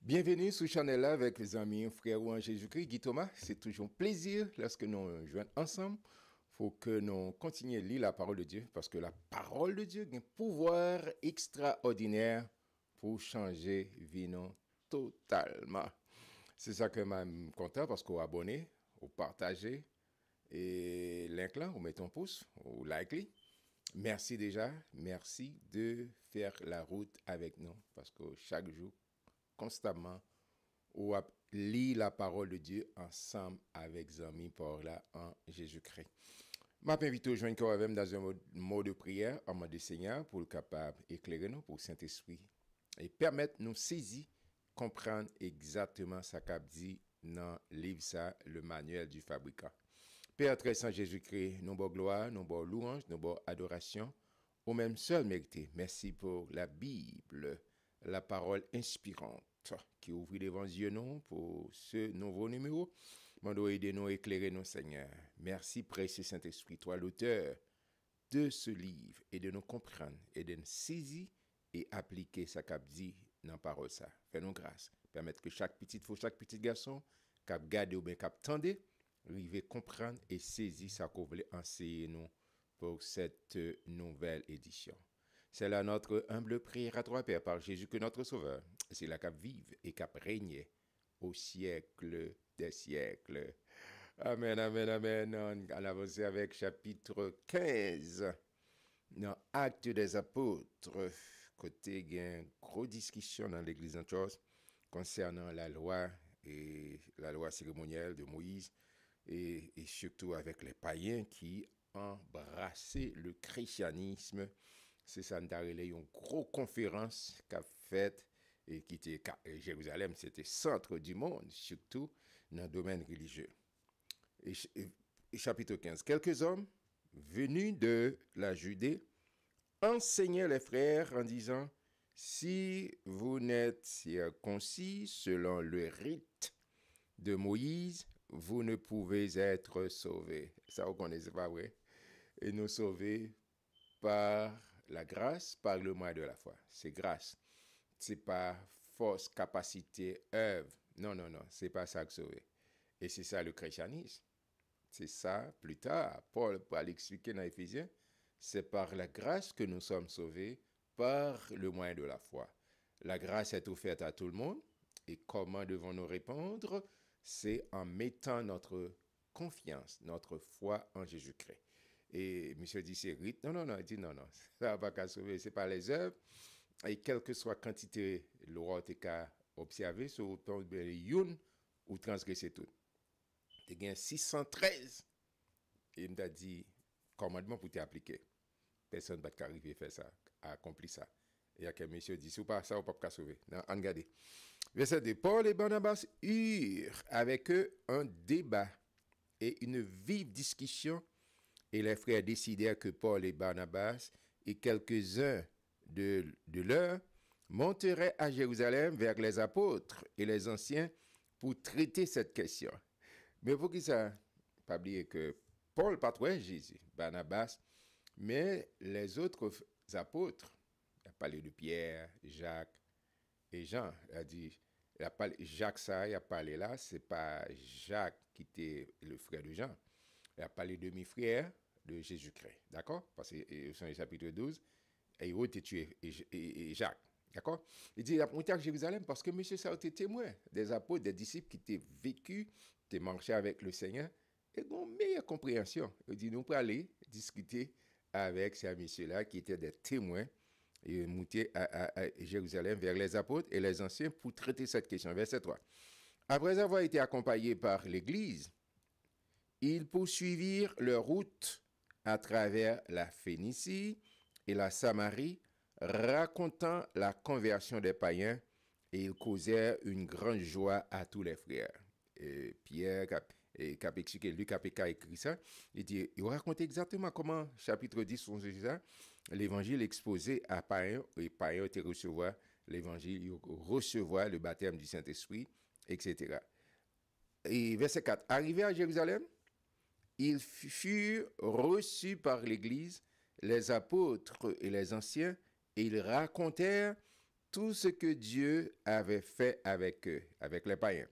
Bienvenue sur Chanel là avec les amis, frères ou en Jésus-Christ. Guy Thomas, c'est toujours un plaisir lorsque nous nous joignons ensemble. Il faut que nous continuions à lire la parole de Dieu parce que la parole de Dieu a un pouvoir extraordinaire pour changer vie non totalement. C'est ça que je suis content parce qu'on abonné, on partagé et link là, on met ton pouce, on like. Merci déjà, merci de faire la route avec nous parce que chaque jour, constamment, ou lire la parole de Dieu ensemble avec amis par là en Jésus-Christ. Je m'invite à joindre avec dans un mot de prière en mode de Seigneur pour le capable d'éclairer nous pour le Saint-Esprit et permettre nous saisir, comprendre exactement ce qu'a dit dans le livre ça, le manuel du fabricant. Père très saint Jésus-Christ, nous bon gloire, nous bon louange, nous bon adoration, au même seul mérité. Merci pour la Bible, la parole inspirante qui ouvre les yeux non pour ce nouveau numéro. Mando aider nous, éclairer nous, Seigneur. Merci, précieux Saint-Esprit, toi l'auteur de ce livre, et de nous comprendre, et de nous saisir et appliquer ce qu'a dit dans la parole ça. Fais-nous grâce. Permettre que chaque petit garçon, cap garde ou bien cap tendez, arrive comprendre et saisir ce qu'on voulait enseigner nous pour cette nouvelle édition. C'est là notre humble prière à toi, Père, par Jésus que notre Sauveur. C'est là cap vive et cap règne au siècle des siècles. Amen, amen, amen. On avance avec chapitre 15 dans Actes des Apôtres. Côté, il y a une grosse discussion dans l'église d'Antioche concernant la loi et la loi cérémonielle de Moïse et surtout avec les païens qui embrassaient le christianisme. C'est ça, nous avons une grosse conférence qu'a faite et qui était Jérusalem, c'était centre du monde, surtout dans le domaine religieux. Et chapitre 15. Quelques hommes venus de la Judée enseignaient les frères en disant: si vous n'êtes circoncis selon le rite de Moïse, vous ne pouvez être sauvés. Ça, vous connaissez pas, vrai? Et nous sauvés par la grâce, par le moyen de la foi. C'est grâce. C'est pas force, capacité, œuvre. Non, non, non. C'est pas ça que sauver. Et c'est ça le christianisme. C'est ça, plus tard, Paul va l'expliquer dans Éphésiens. C'est par la grâce que nous sommes sauvés, par le moyen de la foi. La grâce est offerte à tout le monde. Et comment devons-nous répondre? C'est en mettant notre confiance, notre foi en Jésus-Christ. Et monsieur dit, c'est rite. Non, non, non. Il dit, non, non. Ça va pas qu'à sauver. C'est pas les œuvres. Et quelle que soit la quantité, l'aura été qu'à observer, sur autant de youn ou transgresser tout. Tu gagnes 613. Et il m'a dit, commandement pour t'appliquer. Personne ne va arriver à faire ça, à accomplir ça. Et il y a qu'un monsieur dit, si ou pas ça, ou pas sauver. Non, regardez. Verset 2. Paul et Barnabas eurent avec eux un débat et une vive discussion. Et les frères décidèrent que Paul et Barnabas et quelques-uns de leurs monteraient à Jérusalem vers les apôtres et les anciens pour traiter cette question. Mais pour qui ça? Pas oublier que Paul patrouille Jésus, Barnabas, mais les autres apôtres, il a parlé de Pierre, Jacques et Jean. Il a parlé Jacques ça, il a parlé là, c'est pas Jacques qui était le frère de Jean. Il a parlé de demi-frère de Jésus-Christ, d'accord? Parce que c'est le chapitre 12, et il a été tué, et Jacques. D'accord? Il dit, il a monté à Jérusalem parce que monsieur ça a été témoin des apôtres, des disciples qui étaient vécus, qui étaient marchés avec le Seigneur, et ont une meilleure compréhension. Il dit, nous pouvons aller discuter avec ces messieurs-là qui étaient des témoins et monter à Jérusalem vers les apôtres et les anciens pour traiter cette question. Verset 3. Après avoir été accompagnés par l'Église, ils poursuivirent leur route à travers la Phénicie et la Samarie, racontant la conversion des païens, et ils causèrent une grande joie à tous les frères. Et Pierre, cap expliqué, Luc a écrit ça, il raconte exactement comment, chapitre 10, l'évangile exposé à païens, et païens étaient recevoir l'évangile, recevoir le baptême du Saint-Esprit, etc. Et verset 4, arrivé à Jérusalem, ils furent reçus par l'Église, les apôtres et les anciens, et ils racontèrent tout ce que Dieu avait fait avec eux, avec les païens.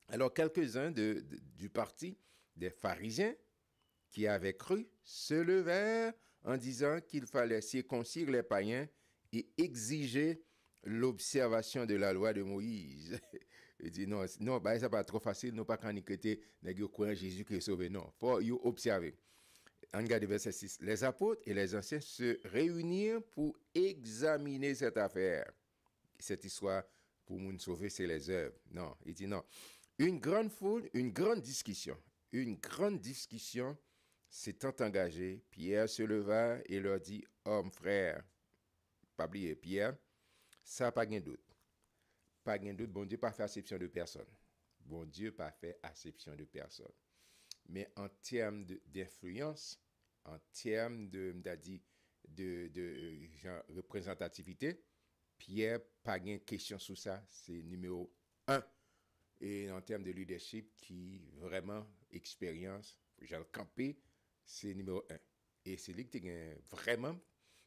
Alors, quelques-uns du parti des pharisiens qui avaient cru se levèrent en disant qu'il fallait circoncire les païens et exiger l'observation de la loi de Moïse. Il dit non, non, bah, ça pas trop facile, non pas quand il était Jésus qui est sauvé, non, faut y observer. On regarde verset 6. Les apôtres et les anciens se réunirent pour examiner cette affaire. Cette histoire, pour nous sauver, c'est les œuvres. Non, il dit non. Une grande foule, une grande discussion s'étant engagée. Pierre se leva et leur dit, hommes, frères, pas oublier, Pierre, ça pas de doute. Pas de doute, bon Dieu pas fait acception de personne. Bon Dieu pas fait acception de personne. Mais en termes d'influence, en termes de genre, représentativité, Pierre, pas de question sur ça, c'est numéro 1. Et en termes de leadership, qui vraiment expérience, genre campé, c'est numéro 1. Et c'est lui qui a vraiment,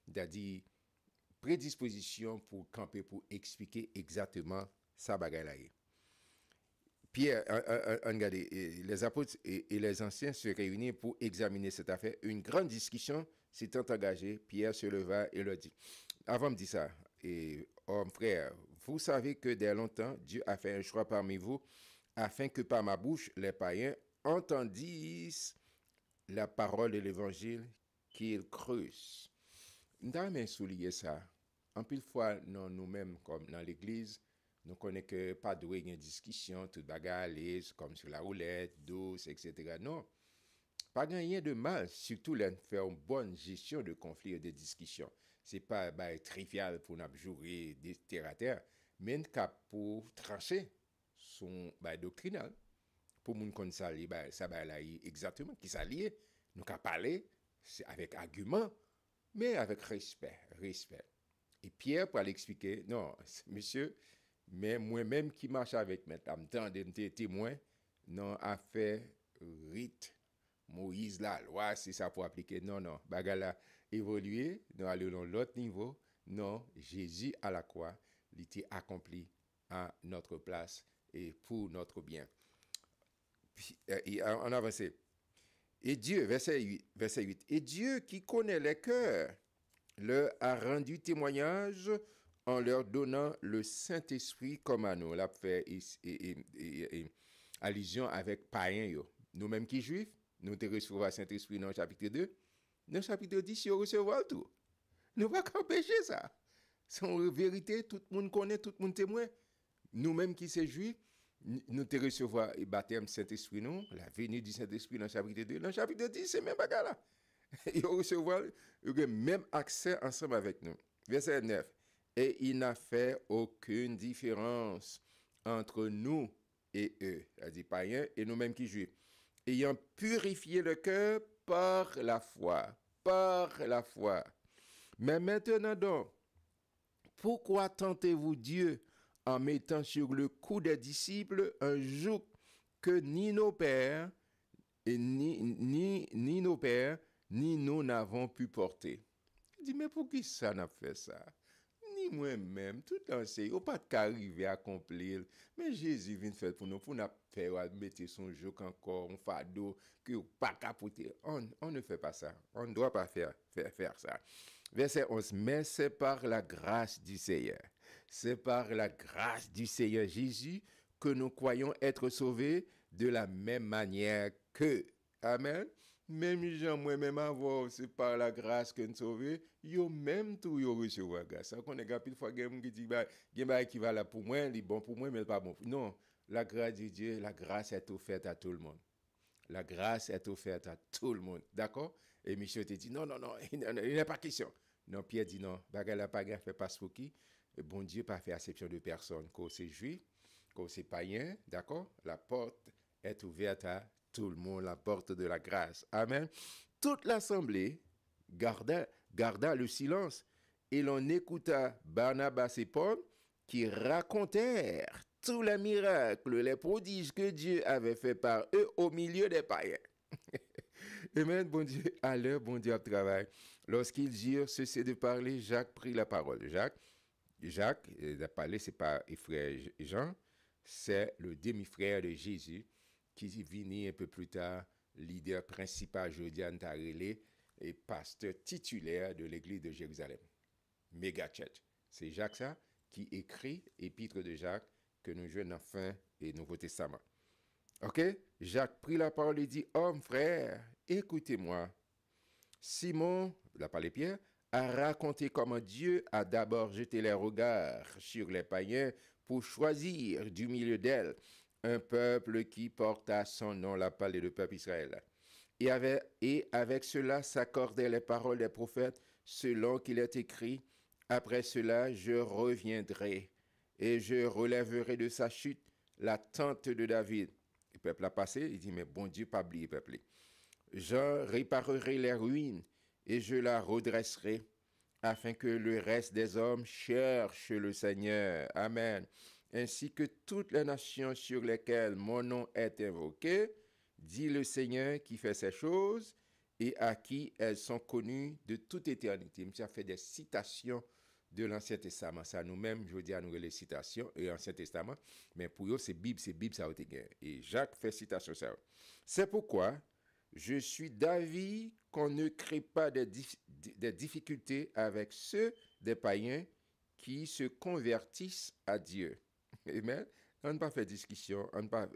c'est-à-dire prédisposition pour camper, pour expliquer exactement sa bagaille. Pierre, regardez, les apôtres et les anciens se réunirent pour examiner cette affaire. Une grande discussion s'étant engagée. Pierre se leva et leur dit, avant de dire ça, homme frère, vous savez que dès longtemps, Dieu a fait un choix parmi vous afin que par ma bouche, les païens entendissent la parole de l'évangile qu'ils creusent. Nous avons souligné ça. En plus de fois, nous-mêmes, comme dans l'église, nous connaissons que pas de une discussion, toute bagarre, comme sur la roulette, douce, etc. Non, pas rien de mal, surtout là, faire une bonne gestion de conflits et de discussions. C'est pas trivial pour nous jouer terre à terre, mais pour trancher son doctrinal. Pour nous connaître ça, exactement, qui s'allie, nous avons parler avec argument, mais avec respect. Et Pierre, pour l'expliquer, non, monsieur, mais moi-même qui marche avec madame, tant de témoins, non, affaire rite, Moïse, la loi, c'est ça pour appliquer. Non, bagala évoluer, nous allons dans l'autre niveau. Non, Jésus à la croix, il était accompli à notre place et pour notre bien. Puis, on avance. Et Dieu, verset 8, et Dieu qui connaît les cœurs, leur a rendu témoignage en leur donnant le Saint-Esprit comme à nous. Là, fait allusion avec païens. Nous-mêmes qui juifs, nous te recevons le Saint-Esprit dans le chapitre 2. Dans le chapitre 10, nous recevons tout. Nous ne pouvons pas empêcher ça. C'est une vérité, tout le monde connaît, tout le monde témoin. Nous-mêmes qui sommes juifs, nous te recevons le baptême Saint-Esprit, nous, la venue du Saint-Esprit dans le chapitre 2. Dans le chapitre 10, c'est même bagarre là. Ils recevront le même accès ensemble avec nous. Verset 9. Et il n'a fait aucune différence entre nous et eux, c'est-à-dire païens et nous-mêmes qui juifs, ayant purifié le cœur par la foi. Mais maintenant donc, pourquoi tentez-vous Dieu en mettant sur le cou des disciples un joug que ni nos pères, ni nos pères, ni nous n'avons pu porter? Il dit, mais pour qui ça n'a fait ça? Ni moi-même, tout l'enseigne, on pas qu'arriver à accomplir. Mais Jésus vient faire pour nous faire mettre son joug encore, un fardeau, que pas capoter. On ne fait pas ça. On ne doit pas faire ça. Verset 11, mais c'est par la grâce du Seigneur. C'est par la grâce du Seigneur Jésus que nous croyons être sauvés de la même manière que. Amen. Même gens, moi-même avant, c'est par la grâce que nous sauvés, yo même tout yo recevoir grâce. Ça qu'on est gars pile fois qui dit qui va là pour moi, il est bon pour moi mais pas bon. Non, la grâce de Dieu, la grâce est offerte à tout le monde. La grâce est offerte à tout le monde. D'accord? Et Michel te dit non, il n'est pas question. Non, Pierre dit non, bagarre la pas fait pas pour qui. Bon Dieu pas fait acception de personne. Quand c'est juif, quand c'est païen, d'accord? La porte est ouverte à tout le monde, la porte de la grâce. Amen. Toute l'assemblée garda le silence et l'on écouta Barnabas et Paul qui racontèrent tous les miracles, les prodiges que Dieu avait fait par eux au milieu des païens. Amen, bon Dieu, à l'heure, bon Dieu, à travail. Lorsqu'ils eurent cessé de parler, Jacques prit la parole. Jacques, Jacques, il parlé, c'est pas le frère Jean, c'est le demi-frère de Jésus qui vient un peu plus tard, leader principal, Jodiane Tarélé, et pasteur titulaire de l'église de Jérusalem. Méga church. C'est Jacques ça qui écrit Épître de Jacques que nous jouons dans fin et Nouveau Testament. Ok? Jacques prit la parole et dit, homme, frère, écoutez-moi. Simon, la parlé Pierre, a raconté comment Dieu a d'abord jeté les regards sur les païens pour choisir du milieu d'elles un peuple qui porta son nom, la parole de peuple Israël. Et avec cela s'accordaient les paroles des prophètes selon qu'il est écrit, après cela je reviendrai et je relèverai de sa chute la tente de David. Le peuple a passé, il dit, mais bon Dieu, pas oublier peuple. Je réparerai les ruines et je la redresserai afin que le reste des hommes cherche le Seigneur. Amen. Ainsi que toutes les nations sur lesquelles mon nom est invoqué, dit le Seigneur qui fait ces choses et à qui elles sont connues de toute éternité. Je fait des citations de l'Ancien Testament. Ça nous-mêmes, je veux dire, nous les citations et l'Ancien Testament, mais pour eux, c'est Bible, ça a été gagné. Et Jacques fait citation ça. C'est pourquoi je suis d'avis qu'on ne crée pas des difficultés avec ceux des païens qui se convertissent à Dieu. Amen. On ne pas fait discussion, on ne pas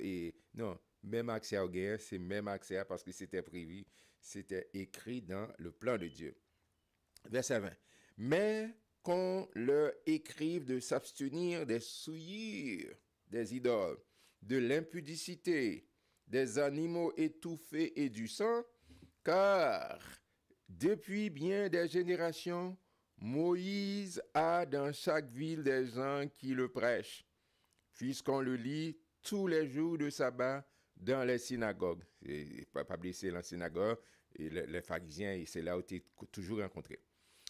non, même accès au gain, c'est même accès parce que c'était prévu, c'était écrit dans le plan de Dieu. Verset 20. Mais qu'on leur écrive de s'abstenir des souillures des idoles, de l'impudicité, des animaux étouffés et du sang, car depuis bien des générations, Moïse a dans chaque ville des gens qui le prêchent, puisqu'on le lit tous les jours de sabbat dans les synagogues. Et pas blessé dans la synagogue, et les pharisiens, et c'est là où tu es toujours rencontré.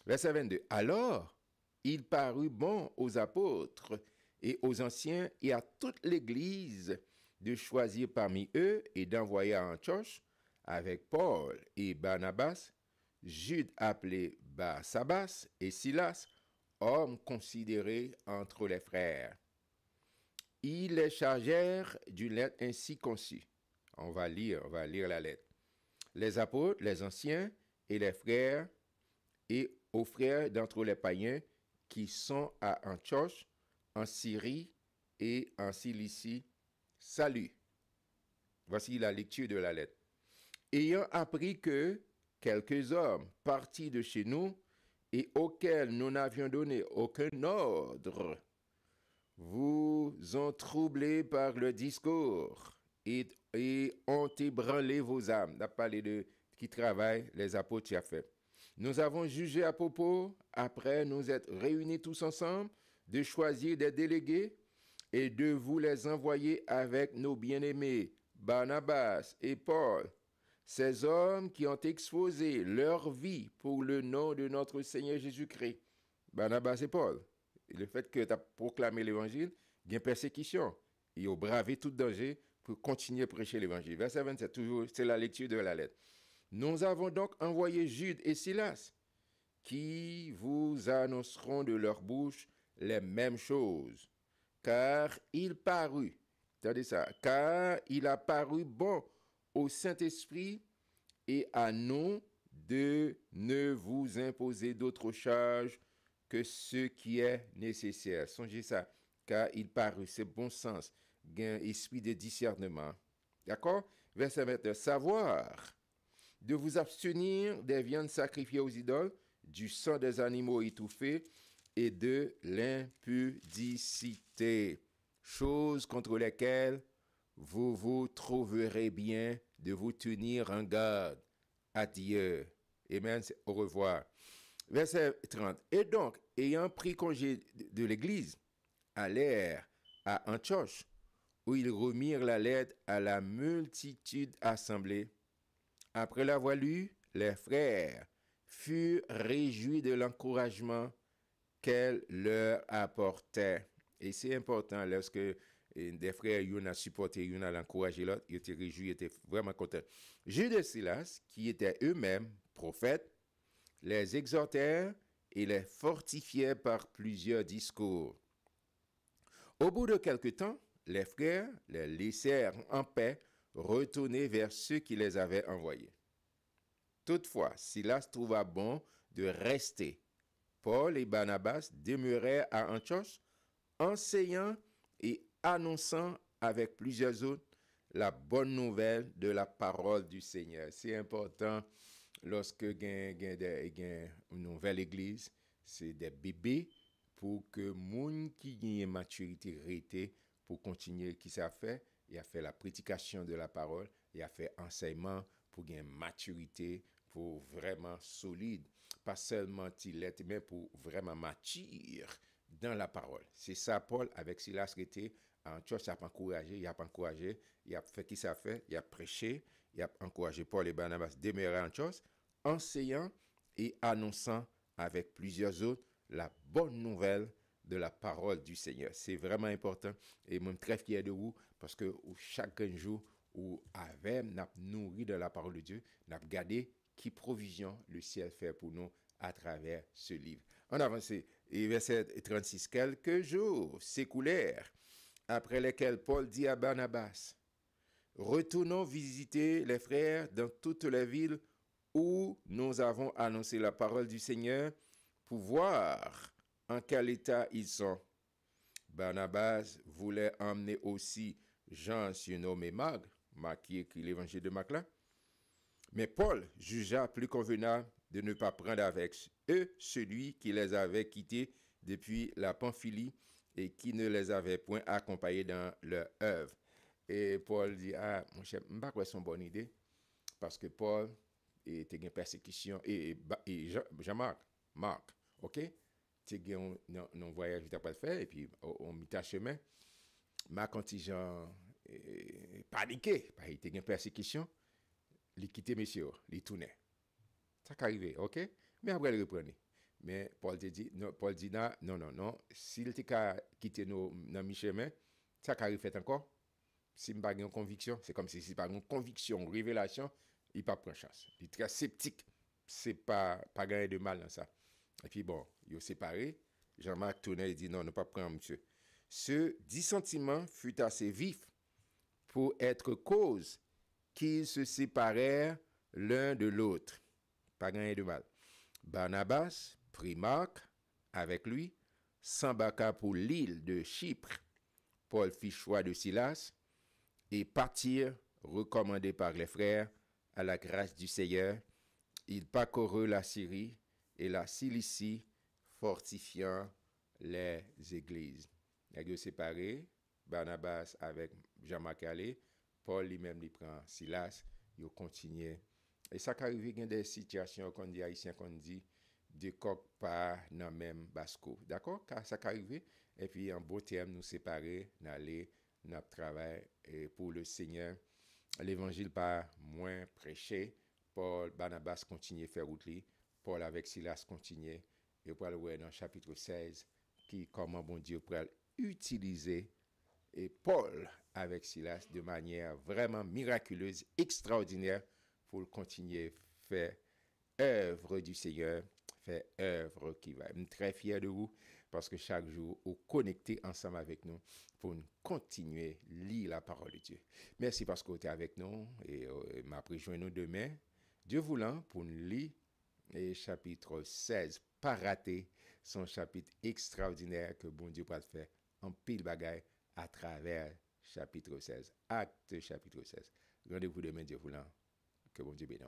Verset 22. Alors, il parut bon aux apôtres et aux anciens et à toute l'Église de choisir parmi eux et d'envoyer à Antioche avec Paul et Barnabas, Jude appelé Barsabas et Silas, hommes considérés entre les frères. Ils les chargèrent d'une lettre ainsi conçue. On va lire la lettre. Les apôtres, les anciens et les frères et aux frères d'entre les païens qui sont à Antioche, en Syrie et en Cilicie, salut. Voici la lecture de la lettre. Ayant appris que quelques hommes partis de chez nous et auxquels nous n'avions donné aucun ordre, vous ont troublé par le discours et ont ébranlé vos âmes. On a parlé de qui travaillent, les apôtres qui a fait. Nous avons jugé à propos, après nous être réunis tous ensemble, de choisir des délégués et de vous les envoyer avec nos bien-aimés, Barnabas et Paul, ces hommes qui ont exposé leur vie pour le nom de notre Seigneur Jésus-Christ. Barnabas et Paul. Et le fait que tu as proclamé l'évangile, il y a une persécution. Ils ont bravé tout danger pour continuer à prêcher l'évangile. Verset 27, toujours, c'est la lecture de la lettre. Nous avons donc envoyé Jude et Silas, qui vous annonceront de leur bouche les mêmes choses. Car il parut, attendez ça, car il a paru bon au Saint-Esprit et à nous de ne vous imposer d'autre charge que ce qui est nécessaire. Songez ça, car il parut, c'est bon sens, un esprit de discernement. D'accord? Verset 29, savoir de vous abstenir des viandes sacrifiées aux idoles, du sang des animaux étouffés et de l'impudicité, choses contre lesquelles vous vous trouverez bien de vous tenir en garde. Adieu. Amen. Au revoir. Verset 30. Et donc, ayant pris congé de l'Église, allèrent à Antioche, où ils remirent la lettre à la multitude assemblée. Après l'avoir lu, les frères furent réjouis de l'encouragement qu'elle leur apportait. Et c'est important, lorsque des frères, ils ont supporté, ils ont encouragé l'autre, ils étaient réjouis, ils étaient vraiment contents. Jude et Silas, qui étaient eux-mêmes prophètes, les exhortèrent et les fortifiait par plusieurs discours. Au bout de quelque temps, les frères les laissèrent en paix, retourner vers ceux qui les avaient envoyés. Toutefois, Silas trouva bon de rester. Paul et Barnabas demeurèrent à Antioche, enseignant et annonçant avec plusieurs autres la bonne nouvelle de la parole du Seigneur. C'est important lorsque il y a une nouvelle église, c'est des bébés pour que les gens qui ont une maturité rétée pour continuer qui ça fait, il a fait la prédication de la parole, il a fait enseignement pour gagner maturité, pour vraiment solide, pas seulement tilette, mais pour vraiment mature dans la parole. C'est ça, Paul, avec Silas, qui était en Antioche, il a encouragé, il a fait qui ça fait, il a prêché, il a encouragé Paul et Barnabas demeurer en Antioche, enseignant et annonçant avec plusieurs autres la bonne nouvelle de la parole du Seigneur. C'est vraiment important et je suis très fier de vous parce que chaque jour, où avec n'a nourri de la parole de Dieu, n'a regardé qui provision le ciel fait pour nous à travers ce livre. On avance, et verset 36, quelques jours s'écoulèrent, après lesquels Paul dit à Barnabas, retournons visiter les frères dans toutes les villes où nous avons annoncé la parole du Seigneur pour voir en quel état ils sont. Barnabas voulait emmener aussi Jean surnommé Marc qui écrit l'évangile de Marc là. Mais Paul jugea plus convenable de ne pas prendre avec eux celui qui les avait quittés depuis la Pamphylie et qui ne les avait point accompagnés dans leur œuvre. Et Paul dit, ah, mon cher, je ne sais pas c'est une bonne idée, parce que Paul était en persécution, et Jean-Marc, ok? Tu as un voyage que tu pas fait, et puis on mit à chemin. Ma contingent paniqué, il était en persécution, il quittait monsieur, il tournait. Ça qui arrivé, ok? Mais après, il reprenait. Mais Paul dit, non, s'il était quitté dans mi-chemin, ça qui arrive fait encore. Si je n'ai pas une conviction, c'est comme si pas une conviction, une révélation, il ne pas prendre chance. Il est très sceptique. C'est pas gagner de mal dans ça. Et puis bon, ils ont séparé. Jean-Marc tournait et dit non, ne pas prendre monsieur. Ce dissentiment fut assez vif pour être cause qu'ils se séparèrent l'un de l'autre. Pas gagner de mal. Barnabas prit Marc avec lui, s'embarqua pour l'île de Chypre. Paul fit choix de Silas et partirent, recommandés par les frères, à la grâce du Seigneur. Ils parcoururent la Syrie et la Cilicie, fortifiant les églises. Ils ont séparé, Barnabas avec Jean-Marc allé, Paul lui-même il prend Silas, ils ont continué. Et ça qui arrive, il y a des situations qu'on dit haïtien, qu'on dit de coq pas dans le même basco. D'accord? Ça qui arrive. Et puis en beau terme, nous séparer, d'aller notre travail pour le Seigneur. L'évangile pas moins prêché. Paul, Barnabas continue à faire route. Paul avec Silas continue. Et pour aller dans le chapitre 16, qui comment bon Dieu pourrait utiliser et Paul avec Silas de manière vraiment miraculeuse, extraordinaire, pour continuer à faire œuvre du Seigneur, faire œuvre qui va. Je suis très fier de vous parce que chaque jour, vous connectez ensemble avec nous pour continuer à lire la parole de Dieu. Merci parce que vous êtes avec nous et m'a rejoindre nous demain. Dieu voulant pour nous lire et chapitre 16, pas rater son chapitre extraordinaire que bon Dieu peut faire en pile bagaille à travers chapitre 16, acte chapitre 16. Rendez-vous demain, Dieu voulant. Que bon Dieu bénisse.